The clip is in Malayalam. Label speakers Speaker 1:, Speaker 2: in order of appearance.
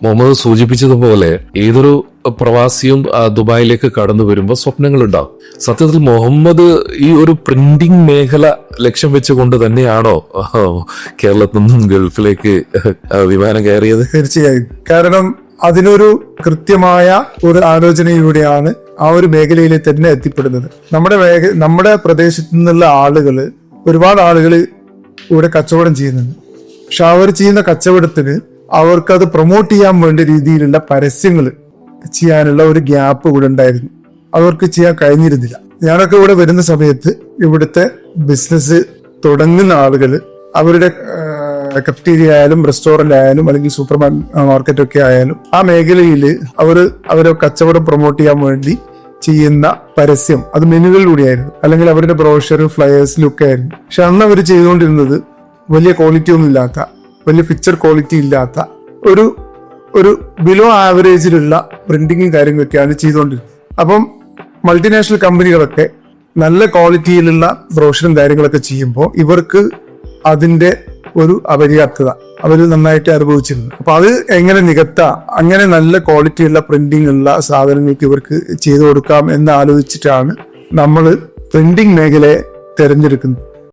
Speaker 1: മുഹമ്മദ് സൂചിപ്പിച്ചതുപോലെ ഏതൊരു പ്രവാസിയും ദുബായിലേക്ക് കടന്നു വരുമ്പോൾ സ്വപ്നങ്ങളുണ്ടാവും. സത്യത്തിൽ മുഹമ്മദ് ഈ ഒരു പ്രിന്റിംഗ് മേഖല ലക്ഷ്യം വെച്ചുകൊണ്ട് തന്നെയാണോ കേരളത്തിൽ നിന്നും ഗൾഫിലേക്ക് വിമാനം കയറിയത്?
Speaker 2: തീർച്ചയായും. കാരണം അതിനൊരു കൃത്യമായ ഒരു ആലോചനയിലൂടെയാണ് ആ ഒരു മേഖലയിൽ തന്നെ എത്തിപ്പെടുന്നത്. നമ്മുടെ പ്രദേശത്തു നിന്നുള്ള ആളുകള്, ഒരുപാട് ആളുകൾ ഇവിടെ കച്ചവടം ചെയ്യുന്നുണ്ട്. പക്ഷെ അവർ ചെയ്യുന്ന കച്ചവടത്തിന് അവർക്കത് പ്രൊമോട്ട് ചെയ്യാൻ വേണ്ട രീതിയിലുള്ള പരസ്യങ്ങൾ ചെയ്യാനുള്ള ഒരു ഗ്യാപ്പ് ഇവിടെ ഉണ്ടായിരുന്നു. അവർക്ക് ചെയ്യാൻ കഴിഞ്ഞിരുന്നില്ല. ഞാനൊക്കെ ഇവിടെ വരുന്ന സമയത്ത് ഇവിടുത്തെ ബിസിനസ് തുടങ്ങുന്ന ആളുകൾ അവരുടെ കഫറ്റീരിയ ആയാലും റെസ്റ്റോറന്റ് ആയാലും അല്ലെങ്കിൽ സൂപ്പർ മാർക്കറ്റ് ഒക്കെ ആയാലും ആ മേഖലയിൽ അവരെ കച്ചവടം പ്രൊമോട്ട് ചെയ്യാൻ വേണ്ടി ചെയ്യുന്ന പരസ്യം അത് മെനുകളിലൂടെയായിരുന്നു, അല്ലെങ്കിൽ അവരുടെ ബ്രോഷറും ഫ്ലയേഴ്സിലും ഒക്കെ ആയിരുന്നു. പക്ഷെ അന്ന് അവർ ചെയ്തുകൊണ്ടിരുന്നത് വലിയ ക്വാളിറ്റി ഒന്നും ഇല്ലാത്ത, വലിയ പിക്ചർ ക്വാളിറ്റി ഇല്ലാത്ത ഒരു ബിലോ ആവറേജിലുള്ള പ്രിന്റിങ്ങും കാര്യങ്ങളൊക്കെയാണ് ചെയ്തുകൊണ്ടിരുന്നത്. അപ്പം മൾട്ടിനാഷണൽ കമ്പനികളൊക്കെ നല്ല ക്വാളിറ്റിയിലുള്ള ബ്രോഷറും കാര്യങ്ങളൊക്കെ ചെയ്യുമ്പോൾ ഇവർക്ക് അതിന്റെ ഒരു അപര്യാപ്തത അവർ നന്നായിട്ട് അനുഭവിച്ചിരുന്നു. അപ്പൊ അത് എങ്ങനെ നികത്താം, അങ്ങനെ നല്ല ക്വാളിറ്റിയുള്ള പ്രിന്റിംഗ് ഉള്ള സാധനങ്ങൾക്ക് ഇവർക്ക് ചെയ്തു കൊടുക്കാം എന്ന് ആലോചിച്ചിട്ടാണ് നമ്മൾ പ്രിന്റിംഗ് മേഖലയെ തിരഞ്ഞെടുക്കുന്നത്.